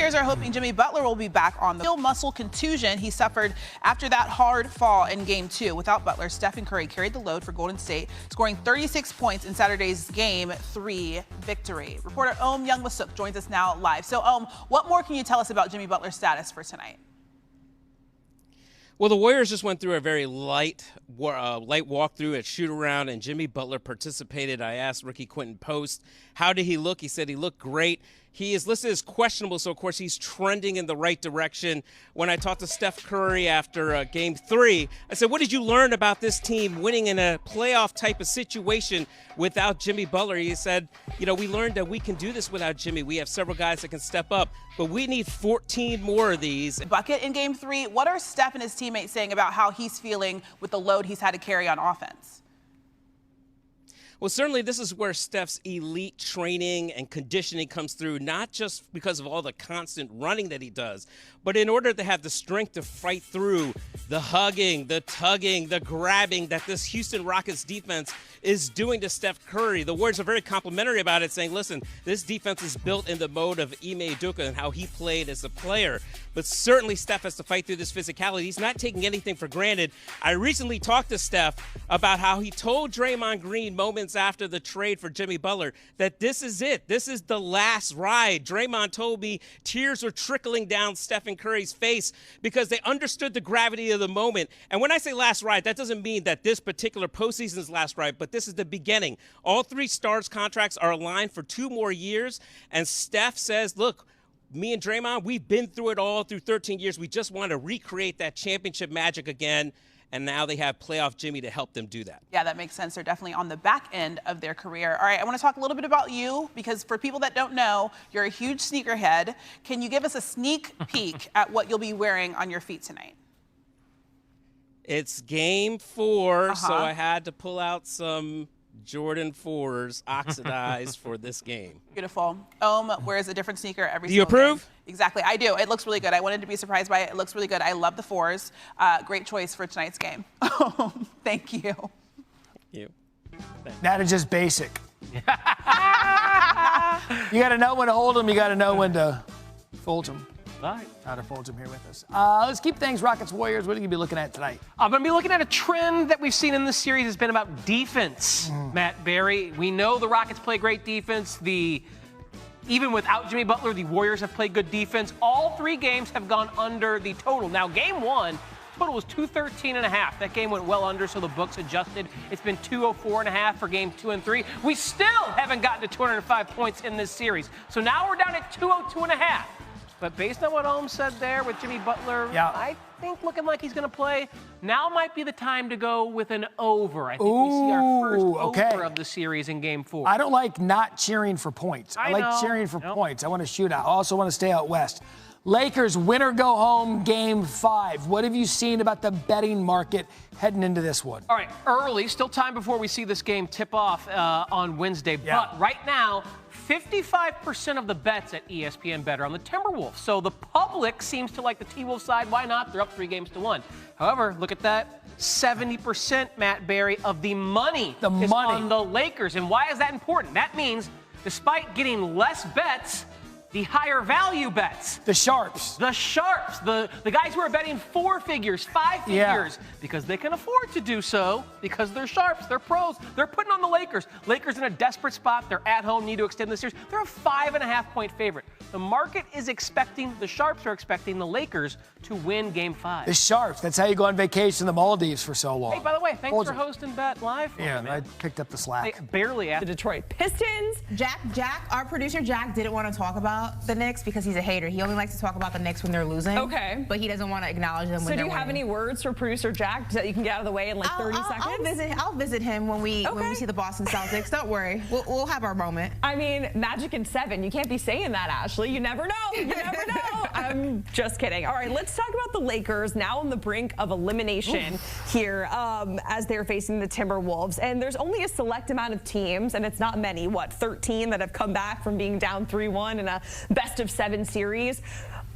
Warriors are hoping Jimmy Butler will be back on the muscle contusion he suffered after that hard fall in Game 2. Without Butler, Stephen Curry carried the load for Golden State, scoring 36 points in Saturday's Game 3 victory. Reporter Youngmasuk joins us now live. So, what more can you tell us about Jimmy Butler's status for tonight? Well, the Warriors just went through a very light walkthrough at shoot-around, and Jimmy Butler participated. I asked rookie Quentin Post, how did he look? He said he looked great. He is listed as questionable, so of course he's trending in the right direction. When I talked to Steph Curry after Game 3, I said, what did you learn about this team winning in a playoff type of situation without Jimmy Butler? He said, you know, we learned that we can do this without Jimmy. We have several guys that can step up, but we need 14 more of these. Bucket in Game 3. What are Steph and his teammates saying about how he's feeling with the load he's had to carry on offense? Well, certainly this is where Steph's elite training and conditioning comes through, not just because of all the constant running that he does, but in order to have the strength to fight through the hugging, the tugging, the grabbing that this Houston Rockets defense is doing to Steph Curry. The Warriors are very complimentary about it, saying, listen, this defense is built in the mode of Ime Udoka and how he played as a player. But certainly Steph has to fight through this physicality. He's not taking anything for granted. I recently talked to Steph about how he told Draymond Green moments after the trade for Jimmy Butler that this is it. This is the last ride. Draymond told me tears were trickling down Stephen Curry's face because they understood the gravity of the moment. And when I say last ride, that doesn't mean that this particular postseason's last ride, but this is the beginning. All three stars' contracts are aligned for 2 more years. And Steph says, look, me and Draymond, we've been through it all through 13 years. We just want to recreate that championship magic again. And now they have playoff Jimmy to help them do that. Yeah, that makes sense. They're definitely on the back end of their career. All right, I want to talk a little bit about you, because for people that don't know, you're a huge sneakerhead. Can you give us a sneak peek at what you'll be wearing on your feet tonight? It's Game 4, so I had to pull out some Jordan 4s oxidized for this game. Beautiful. Wears a different sneaker every single game. Do you approve? Exactly, I do. It looks really good. I wanted to be surprised by it. It looks really good. I love the 4s. Great choice for tonight's game. Thank you. Thank you. Thanks. That is just basic. You got to know when to hold them. You got to know when to fold them. All right. Tyler Fulgham here with us. Let's keep things Rockets Warriors. What are you going to be looking at tonight? I'm going to be looking at a trend that we've seen in this series has been about defense, Matt Barry. We know the Rockets play great defense. Even without Jimmy Butler, the Warriors have played good defense. All 3 games have gone under the total. Now, Game 1, total was 213.5. That game went well under, so the books adjusted. It's been 204.5 for Game 2 and 3. We still haven't gotten to 205 points in this series. So now we're down at 202.5. But based on what Ohm said there with Jimmy Butler, I think looking like he's going to play, now might be the time to go with an over. I think we see our first over of the series in Game 4. I don't like not cheering for points. I like cheering for points. I want to shoot out. I also want to stay out west. Lakers, win or go home, Game 5. What have you seen about the betting market heading into this one? All right, early, still time before we see this game tip off on Wednesday. But right now, 55% of the bets at ESPN bet are on the Timberwolves. So the public seems to like the T-Wolves side. Why not? They're up 3-1. However, look at that. 70%, Matt Barry, of the money is on the Lakers. And why is that important? That means despite getting less bets, the higher value bets. The sharps. The sharps. The guys who are betting 4 figures, 5 figures, because they can afford to do so, because they're sharps, they're pros. They're putting on the Lakers. Lakers in a desperate spot. They're at home, need to extend the series. They're a 5.5-point favorite. The market is expecting, the sharps are expecting the Lakers to win Game 5. The sharps. That's how you go on vacation in the Maldives for so long. Hey, by the way, thanks for hosting Bet Live for me, man. I picked up the slack. Hey, barely at the Detroit Pistons. Jack, our producer Jack didn't want to talk about the Knicks because he's a hater. He only likes to talk about the Knicks when they're losing. Okay. But he doesn't want to acknowledge them when they're winning. So do you have any words for producer Jack that you can get out of the way in like 30 seconds? I'll visit him when we see the Boston Celtics. Don't worry. We'll have our moment. I mean, Magic in 7. You can't be saying that, Ashley. You never know. You never know. I'm just kidding. All right, let's talk about the Lakers now on the brink of elimination here as they're facing the Timberwolves. And there's only a select amount of teams, and it's not many, 13 that have come back from being down 3-1 in a best-of-7 series.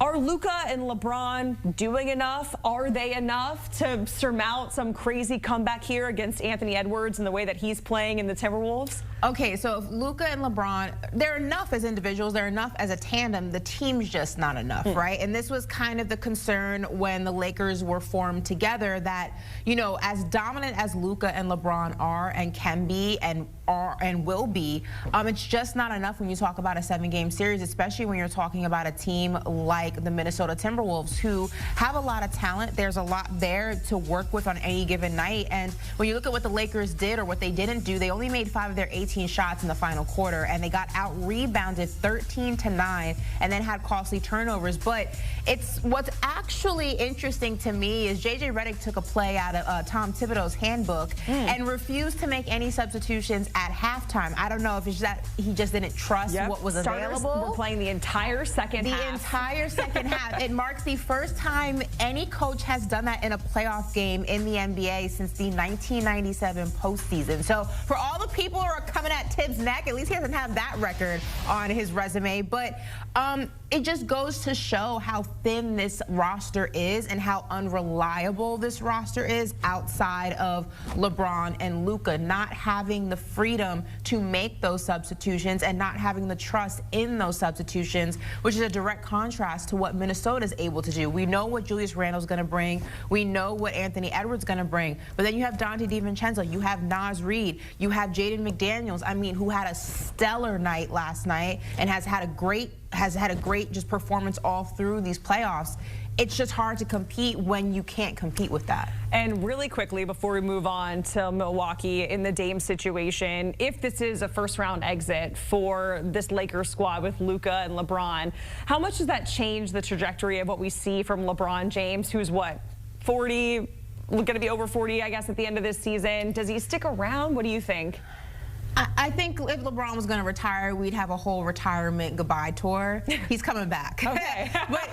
Are Luka and LeBron doing enough? Are they enough to surmount some crazy comeback here against Anthony Edwards and the way that he's playing in the Timberwolves? Okay, so if Luka and LeBron, they're enough as individuals, they're enough as a tandem, the team's just not enough, right? And this was kind of the concern when the Lakers were formed together, that, you know, as dominant as Luka and LeBron are and can be and will be, it's just not enough when you talk about a 7-game series, especially when you're talking about a team like the Minnesota Timberwolves, who have a lot of talent. There's a lot there to work with on any given night. And when you look at what the Lakers did or what they didn't do, they only made 5 of their 18 shots in the final quarter, and they got out-rebounded 13-9 and then had costly turnovers. But what's actually interesting to me is J.J. Redick took a play out of Tom Thibodeau's handbook and refused to make any substitutions at halftime. I don't know if it's that he just didn't trust what was available. We're playing the entire second half. The entire second half. It marks the first time any coach has done that in a playoff game in the NBA since the 1997 postseason. So for all the people who are coming at Tibbs' neck, at least he doesn't have that record on his resume. But it just goes to show how thin this roster is and how unreliable this roster is outside of LeBron and Luka, not having the freedom to make those substitutions and not having the trust in those substitutions, which is a direct contrast to what Minnesota is able to do. We know what Julius Randle's going to bring. We know what Anthony Edwards is going to bring. But then you have Dante DiVincenzo. You have Naz Reid. You have Jaden McDaniels, who had a stellar night last night and has had a great just performance all through these playoffs. It's just hard to compete when you can't compete with that. And really quickly, before we move on to Milwaukee in the Dame situation, if this is a first-round exit for this Lakers squad with Luka and LeBron, how much does that change the trajectory of what we see from LeBron James, who's what, 40, going to be over 40, I guess, at the end of this season? Does he stick around? What do you think? I think if LeBron was going to retire, we'd have a whole retirement goodbye tour. He's coming back. Okay. but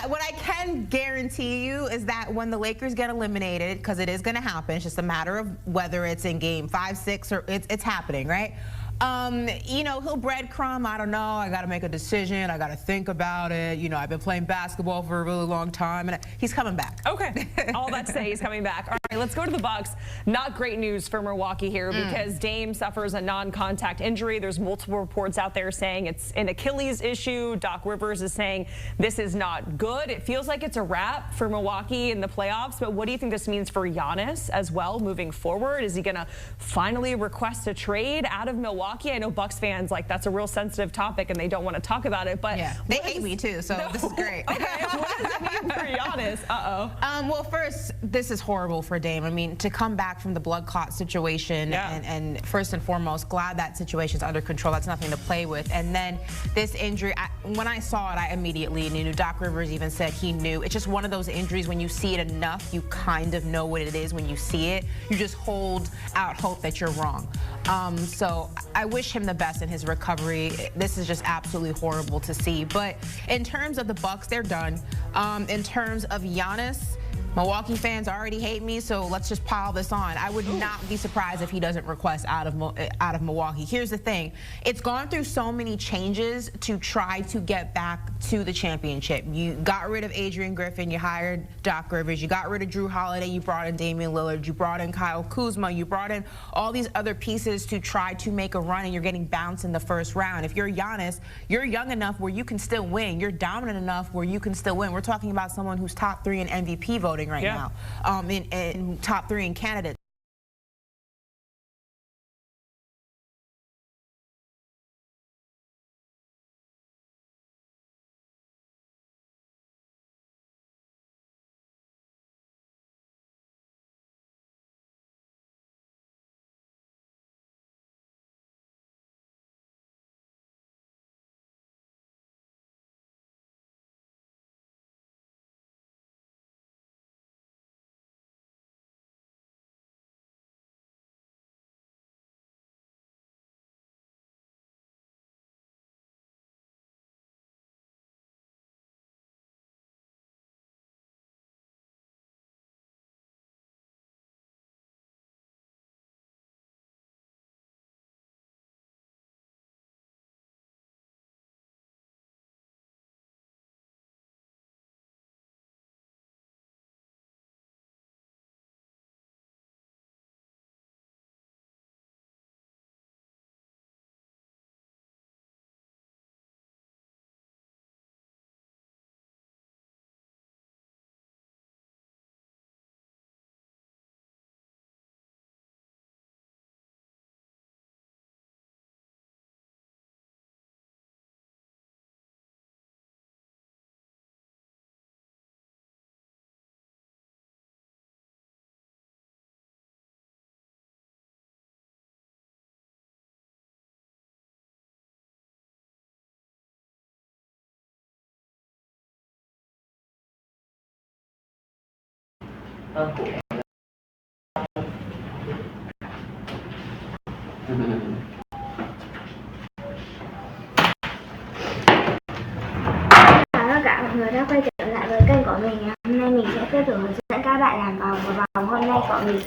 what I can guarantee you is that when the Lakers get eliminated, because it is going to happen, it's just a matter of whether it's in game 5, 6, or it's happening, right? You know, he'll breadcrumb, I don't know, I got to make a decision, I got to think about it. You know, I've been playing basketball for a really long time, and he's coming back. Okay. All that to say, he's coming back. All right, let's go to the Bucks. Not great news for Milwaukee here because Dame suffers a non-contact injury. There's multiple reports out there saying it's an Achilles issue. Doc Rivers is saying this is not good. It feels like it's a wrap for Milwaukee in the playoffs, but what do you think this means for Giannis as well moving forward? Is he going to finally request a trade out of Milwaukee? I know Bucks fans, like, that's a real sensitive topic and they don't want to talk about it, but yeah, they hate me too, so this is great. Okay, what does it mean for Giannis? Well, first, this is horrible for Dame. I mean, to come back from the blood clot situation, and first and foremost, glad that situation's under control. That's nothing to play with. And then this injury, when I saw it, I immediately knew. Doc Rivers even said he knew. It's just one of those injuries when you see it enough, you kind of know what it is when you see it. You just hold out hope that you're wrong. So I wish him the best in his recovery. This is just absolutely horrible to see. But in terms of the Bucks, they're done. In terms of Giannis, Milwaukee fans already hate me, so let's just pile this on. I would not be surprised if he doesn't request out of Milwaukee. Here's the thing. It's gone through so many changes to try to get back to the championship. You got rid of Adrian Griffin. You hired Doc Rivers. You got rid of Drew Holiday. You brought in Damian Lillard. You brought in Kyle Kuzma. You brought in all these other pieces to try to make a run, and you're getting bounced in the first round. If you're Giannis, you're young enough where you can still win. You're dominant enough where you can still win. We're talking about someone who's top 3 in MVP voting right now, in top 3 in candidates. Chào tất cả mọi người đã quay trở lại với kênh của mình. Hôm nay mình sẽ tiếp tục hướng dẫn các bạn làm vòng, và vòng hôm nay của mình